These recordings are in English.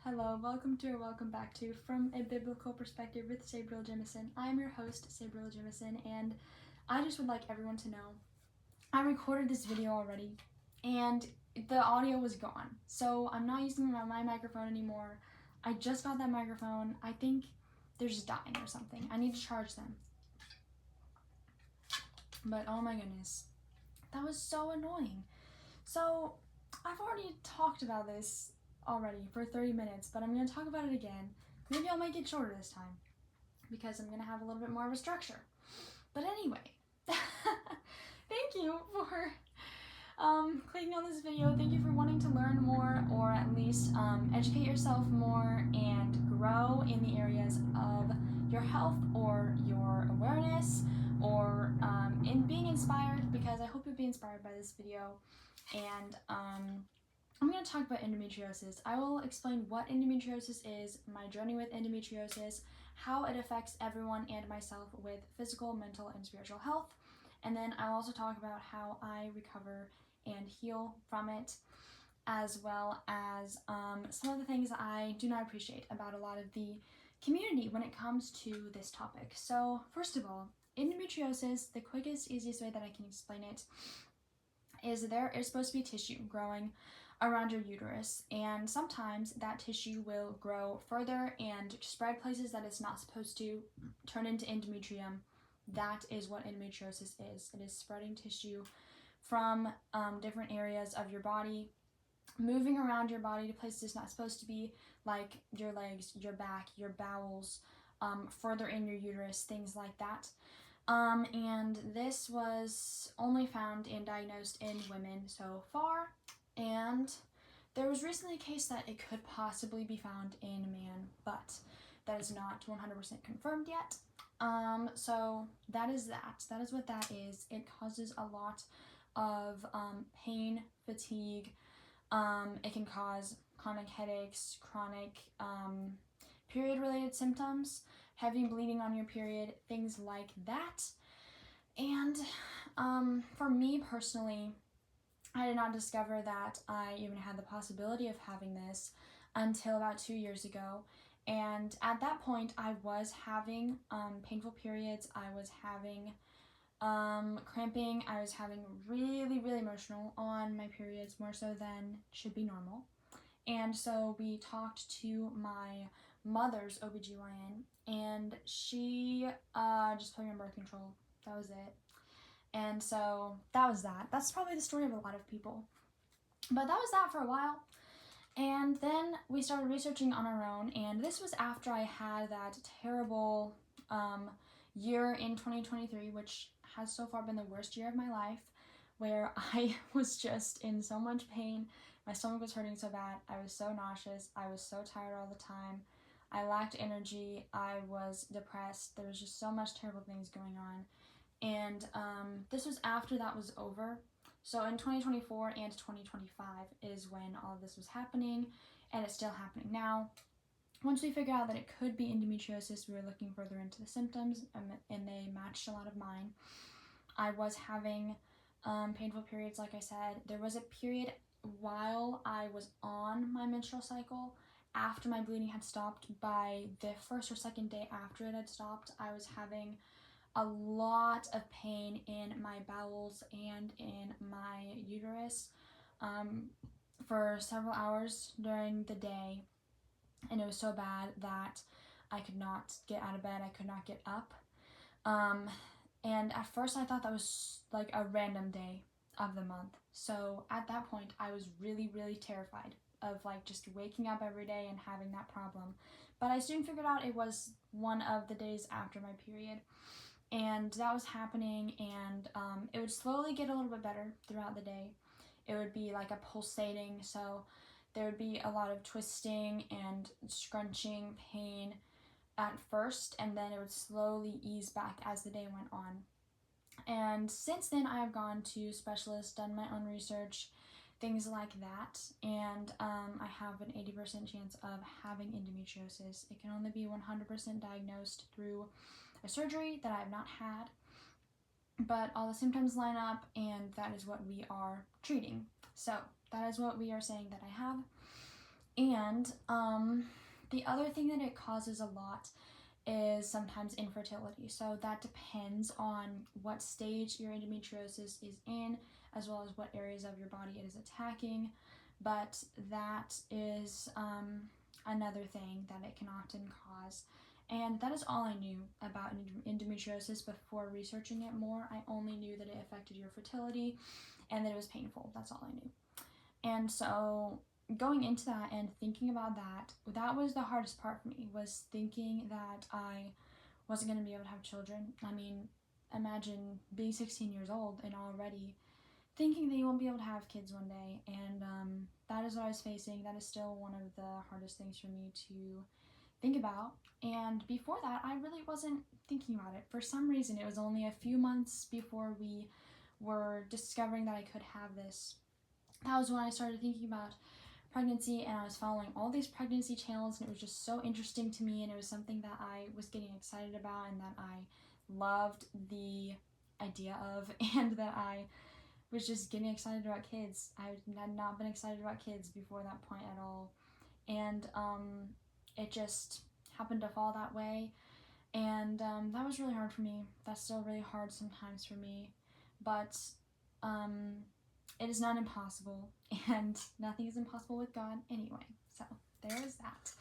Hello, welcome back to From a Biblical Perspective with Sabriel Jemison. I'm your host, Sabriel Jemison, and I just would like everyone to know I recorded this video already, and the audio was gone. So I'm not using my microphone anymore. I just got that microphone. I think they're just dying or something. I need to charge them. But oh my goodness, that was so annoying. So I've already talked about this already for 30 minutes, but I'm going to talk about it again. Maybe I'll make it shorter this time because I'm going to have a little bit more of a structure. But anyway, thank you for clicking on this video. Thank you for wanting to learn more, or at least educate yourself more and grow in the areas of your health or your awareness, or in being inspired, because I hope you'll be inspired by this video. And I'm going to talk about endometriosis. I will explain what endometriosis is, my journey with endometriosis, how it affects everyone and myself with physical, mental, and spiritual health. And then I'll also talk about how I recover and heal from it, as well as some of the things I do not appreciate about a lot of the community when it comes to this topic. So first of all, endometriosis, the quickest, easiest way that I can explain it is there is supposed to be tissue growing around your uterus, and sometimes that tissue will grow further and spread places that it's not supposed to, turn into endometrium. That is what endometriosis is. It is spreading tissue from different areas of your body, moving around your body to places it's not supposed to be, like your legs, your back, your bowels, further in your uterus, things like that. And this was only found and diagnosed in women so far, and there was recently a case that it could possibly be found in a man, but that is not 100% confirmed yet. So that is that. That is what that is. It causes a lot of pain, fatigue. It can cause chronic headaches, chronic period-related symptoms, heavy bleeding on your period, things like that. And for me personally, I did not discover that I even had the possibility of having this until about 2 years ago. And at that point, I was having painful periods. I was having cramping. I was having really emotional on my periods, more so than should be normal. And so we talked to my mother's OBGYN, and she just put me on birth control. That was it. And so that was that. That's probably the story of a lot of people. But that was that for a while. And then we started researching on our own, and this was after I had that terrible year in 2023, which has so far been the worst year of my life, where I was just in so much pain. My stomach was hurting so bad. I was so nauseous. I was so tired all the time. I lacked energy. I was depressed. There was just so much terrible things going on. And this was after that was over. So in 2024 and 2025 is when all of this was happening, and it's still happening now. Once we figured out that it could be endometriosis, we were looking further into the symptoms, and they matched a lot of mine. I was having painful periods, like I said. There was a period while I was on my menstrual cycle, after my bleeding had stopped. By the first or second day after it had stopped, I was having a lot of pain in my bowels and in my uterus for several hours during the day, and it was so bad that I could not get out of bed. I could not get up, and at first I thought that was like a random day of the month. So at that point I was really terrified of like just waking up every day and having that problem. But I soon figured out it was one of the days after my period. And that was happening, and it would slowly get a little bit better throughout the day. It would be like a pulsating, so there would be a lot of twisting and scrunching pain at first, and then it would slowly ease back as the day went on. And since then, I have gone to specialists, done my own research, things like that, and I have an 80% chance of having endometriosis. It can only be 100% diagnosed through a surgery that I have not had, but all the symptoms line up, and that is what we are treating. So that is what we are saying that I have. And the other thing that it causes a lot is sometimes infertility. So that depends on what stage your endometriosis is in, as well as what areas of your body it is attacking. But that is another thing that it can often cause. And that is all I knew about endometriosis before researching it more. I only knew that it affected your fertility and that it was painful. That's all I knew. And so going into that and thinking about that was the hardest part for me, was thinking that I wasn't going to be able to have children. I mean, imagine being 16 years old and already thinking that you won't be able to have kids one day. And that is what I was facing. That is still one of the hardest things for me to think about. And before that, I really wasn't thinking about it. For some reason, it was only a few months before we were discovering that I could have this. That was when I started thinking about pregnancy, and I was following all these pregnancy channels, and it was just so interesting to me, and it was something that I was getting excited about and that I loved the idea of, and that I was just getting excited about kids. I had not been excited about kids before that point at all, and it just happened to fall that way, and that was really hard for me. That's still really hard sometimes for me, but it is not impossible, and nothing is impossible with God anyway. So there is that.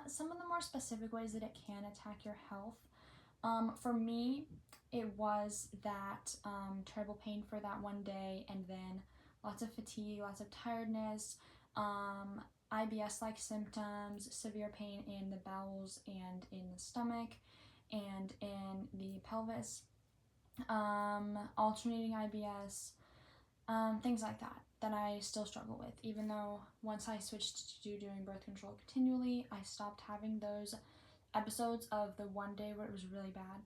Some of the more specific ways that it can attack your health. For me, it was that terrible pain for that one day, and then lots of fatigue, lots of tiredness, IBS-like symptoms, severe pain in the bowels and in the stomach and in the pelvis, alternating IBS, things like that I still struggle with, even though once I switched to doing birth control continually, I stopped having those episodes of the one day where it was really bad.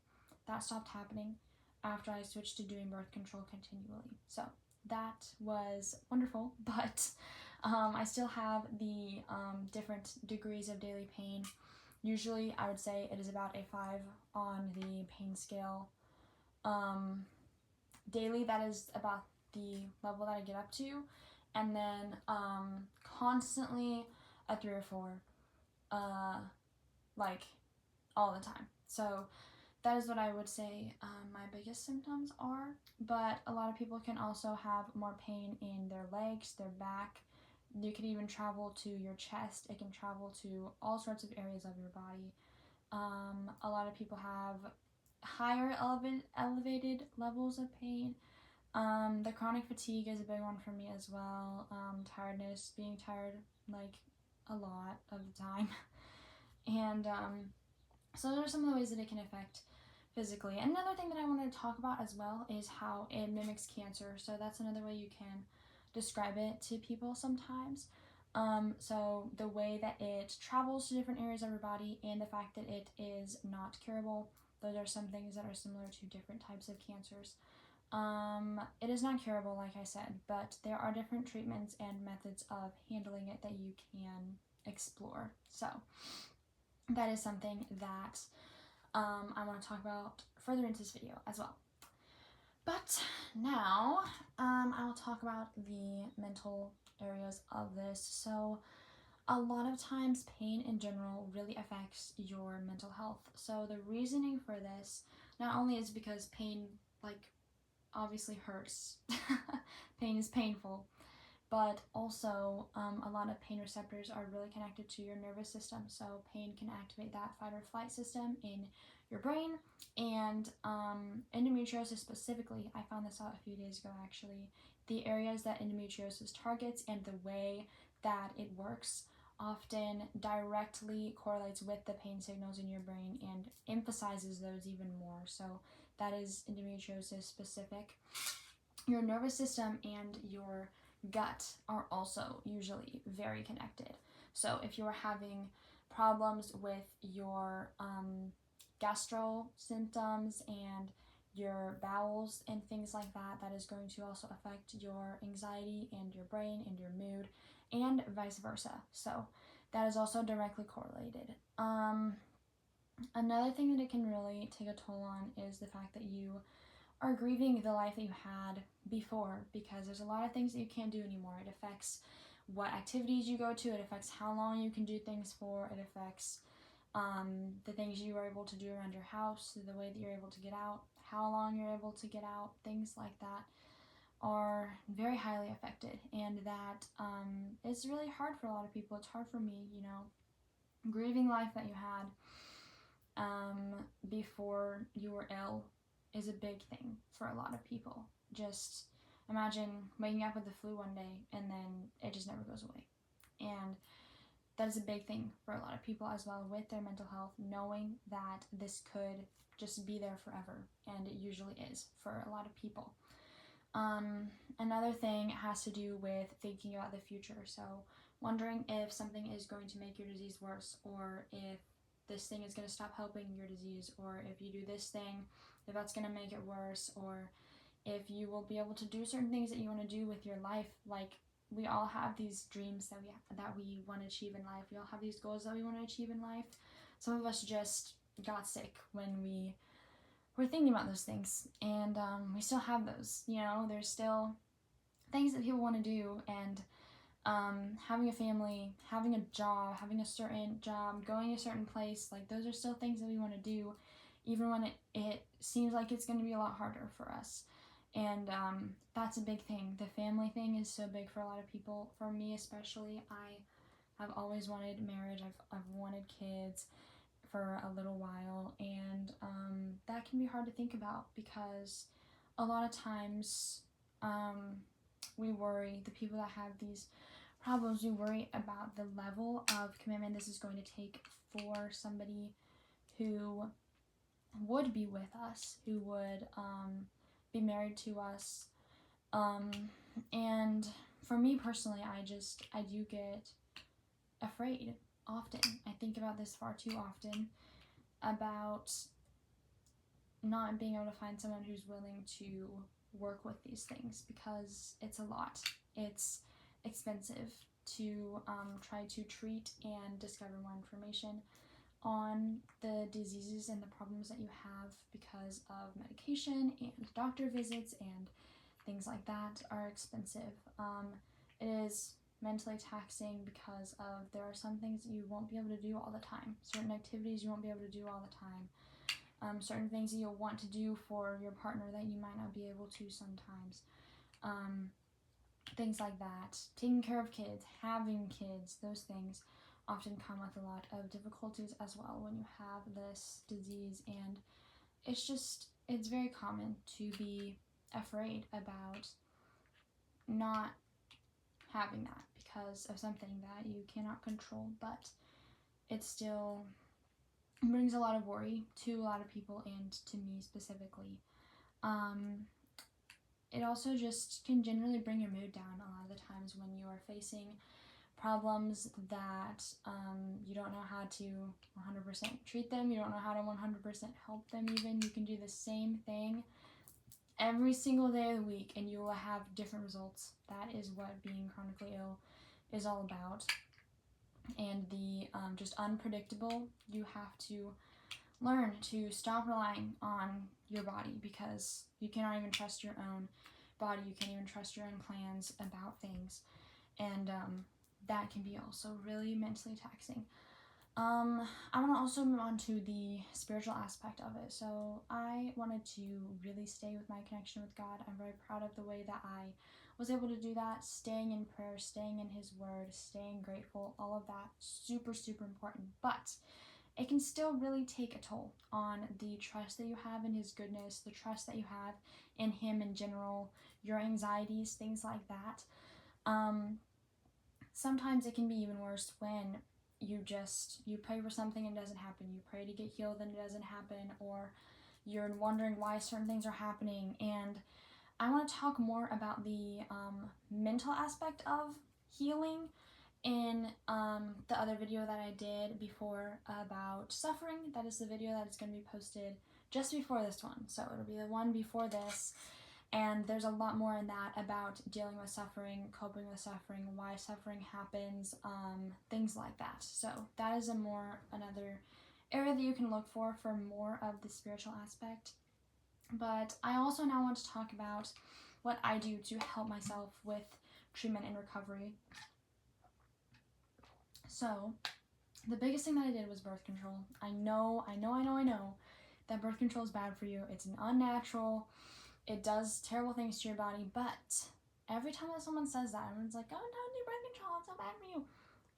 That stopped happening after I switched to doing birth control continually. So that was wonderful, but I still have the different degrees of daily pain. Usually I would say it is about a 5 on the pain scale. Daily, that is about the level that I get up to, and then constantly a 3 or 4, like all the time. So that is what I would say my biggest symptoms are, but a lot of people can also have more pain in their legs, their back. You can even travel to your chest. It can travel to all sorts of areas of your body. A lot of people have higher elevated levels of pain. The chronic fatigue is a big one for me as well. Tiredness, being tired like a lot of the time. And so those are some of the ways that it can affect physically. And another thing that I wanted to talk about as well is how it mimics cancer. So that's another way you can describe it to people sometimes. So the way that it travels to different areas of your body and the fact that it is not curable, those are some things that are similar to different types of cancers. It is not curable, like I said, but there are different treatments and methods of handling it that you can explore. So that is something that I want to talk about further into this video as well. But now I will talk about the mental areas of this. So a lot of times pain in general really affects your mental health. So the reasoning for this not only is because pain obviously hurts. Pain is painful, but also a lot of pain receptors are really connected to your nervous system. So pain can activate that fight or flight system in your brain. And endometriosis specifically, I found this out a few days ago actually, the areas that endometriosis targets and the way that it works often directly correlates with the pain signals in your brain and emphasizes those even more. So that is endometriosis specific. Your nervous system and your gut are also usually very connected. So if you're having problems with your gastro symptoms and your bowels and things like that, that is going to also affect your anxiety and your brain and your mood, and vice versa. So that is also directly correlated. Another thing that it can really take a toll on is the fact that you are grieving the life that you had before, because there's a lot of things that you can't do anymore. It affects what activities you go to. It affects how long you can do things for. It affects the things you are able to do around your house, the way that you're able to get out, how long you're able to get out, things like that are very highly affected. And that it's really hard for a lot of people. It's hard for me, you know, grieving life that you had before you were ill is a big thing for a lot of people. Just imagine waking up with the flu one day and then it just never goes away. And that is a big thing for a lot of people as well with their mental health, knowing that this could just be there forever, and it usually is for a lot of people. Another thing has to do with thinking about the future. So wondering if something is going to make your disease worse, or if this thing is going to stop helping your disease, or if you do this thing, if that's going to make it worse, or if you will be able to do certain things that you want to do with your life. Like, we all have these dreams that we want to achieve in life. We all have these goals that we want to achieve in life. Some of us just got sick when we were thinking about those things, and we still have those. You know, there's still things that people want to do, and having a family, having a job, having a certain job, going a certain place, like those are still things that we want to do, even when it seems like it's going to be a lot harder for us. And that's a big thing. The family thing is so big for a lot of people. For me especially, I have always wanted marriage. I've wanted kids for a little while, and that can be hard to think about, because a lot of times we worry, the people that have these problems, we worry about the level of commitment this is going to take for somebody who would be with us, who would be married to us. And for me personally, I do get afraid often. I think about this far too often, about not being able to find someone who's willing to work with these things, because it's a lot. It's expensive to try to treat and discover more information on the diseases and the problems that you have, because of medication and doctor visits and things like that are expensive. It is mentally taxing, because of there are some things that you won't be able to do all the time, certain activities you won't be able to do all the time, certain things that you'll want to do for your partner that you might not be able to sometimes, things like that. Taking care of kids, having kids, those things often come with a lot of difficulties as well when you have this disease. And it's very common to be afraid about not having that because of something that you cannot control, but it still brings a lot of worry to a lot of people, and to me specifically. It also just can generally bring your mood down a lot of the times when you are facing problems that you don't know how to 100% treat them, you don't know how to 100% help them even. You can do the same thing every single day of the week and you will have different results. That is what being chronically ill is all about. And the just unpredictable, you have to learn to stop relying on your body, because you cannot even trust your own body. You can't even trust your own plans about things. And that can be also really mentally taxing. I want to also move on to the spiritual aspect of it. So I wanted to really stay with my connection with God. I'm very proud of the way that I was able to do that, staying in prayer, staying in His Word, staying grateful, all of that, super, super important. But it can still really take a toll on the trust that you have in His goodness, the trust that you have in Him in general, your anxieties, things like that. Sometimes it can be even worse when you pray for something and it doesn't happen. You pray to get healed and it doesn't happen, or you're wondering why certain things are happening. And I want to talk more about the mental aspect of healing in the other video that I did before about suffering. That is the video that is going to be posted just before this one. So it'll be the one before this. And there's a lot more in that about dealing with suffering, coping with suffering, why suffering happens, things like that. So that is another area that you can look for more of the spiritual aspect. But I also now want to talk about what I do to help myself with treatment and recovery. So the biggest thing that I did was birth control. I know that birth control is bad for you. It's an unnatural. It does terrible things to your body, but every time that someone says that, everyone's like, oh, don't do birth control, it's so bad for you.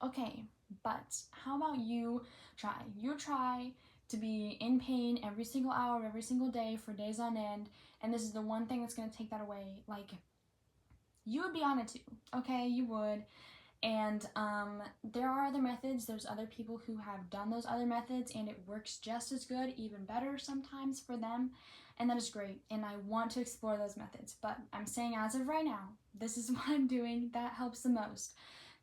Okay, but how about you try? You try to be in pain every single hour, every single day for days on end, and this is the one thing that's going to take that away. Like, you would be on it too, okay? You would. And there are other methods. There's other people who have done those other methods, and it works just as good, even better sometimes for them, and that is great. And I want to explore those methods, but I'm saying as of right now, this is what I'm doing that helps the most.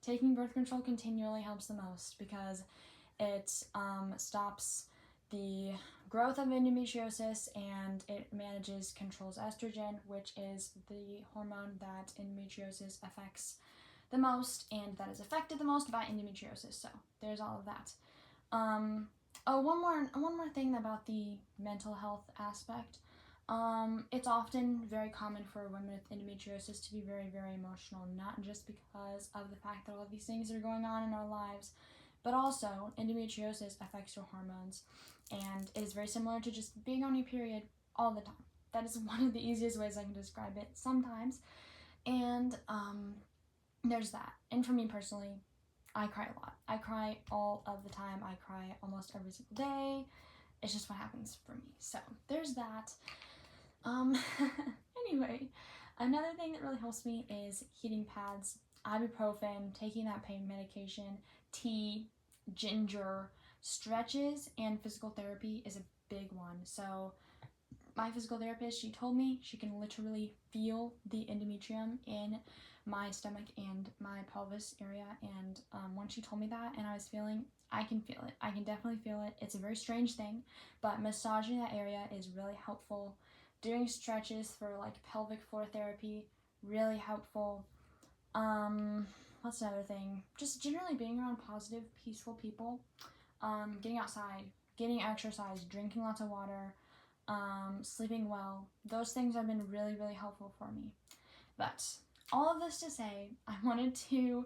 Taking birth control continually helps the most because it stops the growth of endometriosis, and it controls estrogen, which is the hormone that endometriosis affects the most, and that is affected the most by endometriosis. So there's all of that. One more thing about the mental health aspect. It's often very common for women with endometriosis to be very, very emotional, not just because of the fact that all of these things are going on in our lives, but also endometriosis affects your hormones, and it is very similar to just being on your period all the time. That is one of the easiest ways I can describe it sometimes. And there's that. And for me personally, I cry a lot. I cry all of the time. I cry almost every single day. It's just what happens for me. So there's that. Anyway, another thing that really helps me is heating pads, ibuprofen, taking that pain medication, tea, ginger, stretches, and physical therapy is a big one. So my physical therapist, she told me she can literally feel the endometrium in my stomach and my pelvis area, and once she told me that and I can feel it. I can definitely feel it. It's a very strange thing, but massaging that area is really helpful. Doing stretches for like pelvic floor therapy, really helpful. What's another thing? Just generally being around positive, peaceful people. Getting outside, getting exercise, drinking lots of water, sleeping well. Those things have been really, really helpful for me. But all of this to say, I wanted to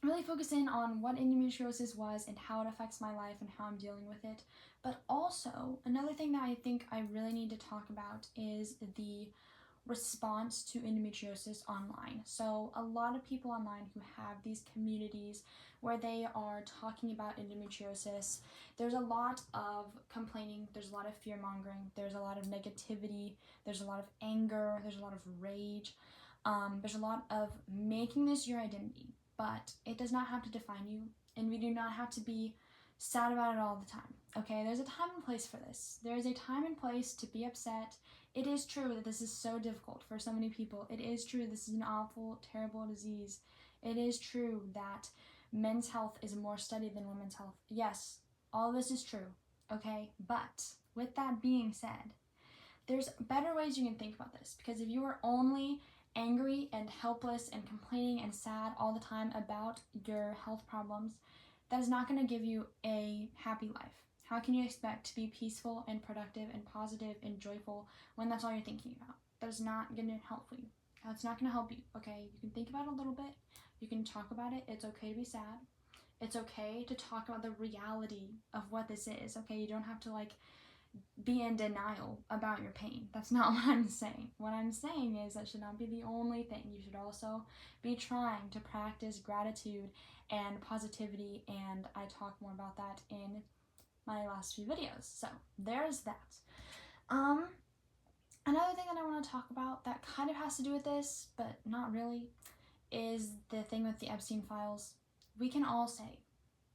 really focus in on what endometriosis was and how it affects my life and how I'm dealing with it. But also, another thing that I think I really need to talk about is the response to endometriosis online. So a lot of people online who have these communities where they are talking about endometriosis, there's a lot of complaining, there's a lot of fear mongering, there's a lot of negativity, there's a lot of anger, there's a lot of rage, there's a lot of making this your identity, but it does not have to define you, and we do not have to be sad about it all the time. Okay, there's a time and place for this. There is a time and place to be upset. It is true that this is so difficult for so many people. It is true this is an awful, terrible disease. It is true that men's health is more studied than women's health. Yes, all this is true, okay? But with that being said, there's better ways you can think about this, because if you are only angry and helpless and complaining and sad all the time about your health problems, that is not going to give you a happy life. How can you expect to be peaceful and productive and positive and joyful when that's all you're thinking about? That is not going to help you. That's not going to help you, okay? You can think about it a little bit. You can talk about it. It's okay to be sad. It's okay to talk about the reality of what this is, okay? You don't have to, be in denial about your pain. That's not what I'm saying. What I'm saying is that should not be the only thing. You should also be trying to practice gratitude and positivity, and I talk more about that in my last few videos. So there's that. Another thing that I want to talk about that kind of has to do with this, but not really, is the thing with the Epstein files. We can all say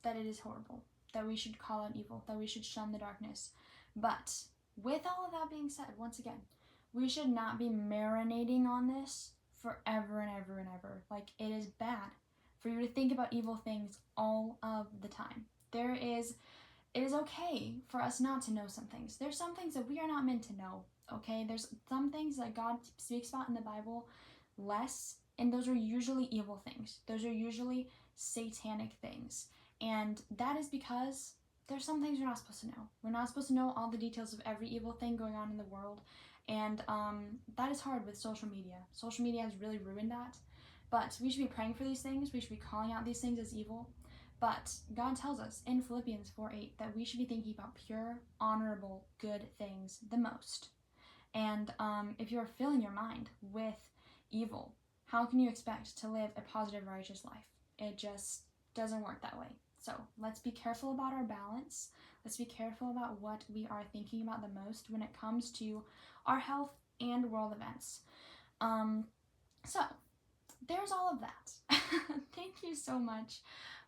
that it is horrible, that we should call out evil, that we should shun the darkness. But with all of that being said, once again, we should not be marinating on this forever and ever and ever. It is bad for you to think about evil things all of the time. It is okay for us not to know some things. There's some things that we are not meant to know, okay? There's some things that God speaks about in the Bible less, and those are usually evil things. Those are usually satanic things. And that is because there's some things we're not supposed to know. We're not supposed to know all the details of every evil thing going on in the world. And that is hard with social media. Social media has really ruined that. But we should be praying for these things. We should be calling out these things as evil. But God tells us in Philippians 4:8 that we should be thinking about pure, honorable, good things the most. And if you are filling your mind with evil, how can you expect to live a positive, righteous life? It just doesn't work that way. So let's be careful about our balance. Let's be careful about what we are thinking about the most when it comes to our health and world events. So there's all of that. Thank you so much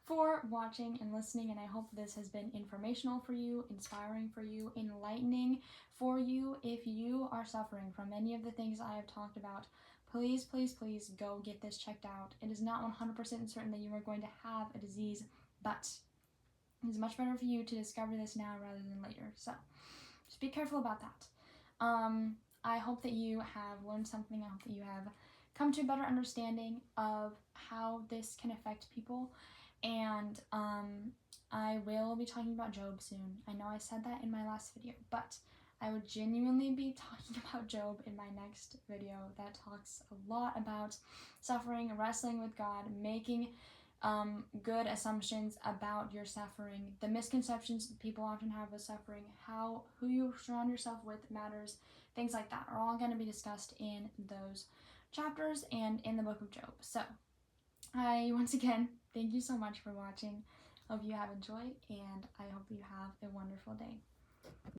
for watching and listening, and I hope this has been informational for you, inspiring for you, enlightening for you. If you are suffering from any of the things I have talked about, please, please, please go get this checked out. It is not 100% certain that you are going to have a disease, but it is much better for you to discover this now rather than later. So just be careful about that. I hope that you have learned something. I hope that you have come to a better understanding of how this can affect people. And I will be talking about Job soon. I know I said that in my last video, but I would genuinely be talking about Job in my next video that talks a lot about suffering, wrestling with God, making good assumptions about your suffering, the misconceptions that people often have with suffering, who you surround yourself with matters, things like that are all going to be discussed in those chapters and in the book of Job. So once again, thank you so much for watching. Hope you have enjoyed, and I hope you have a wonderful day.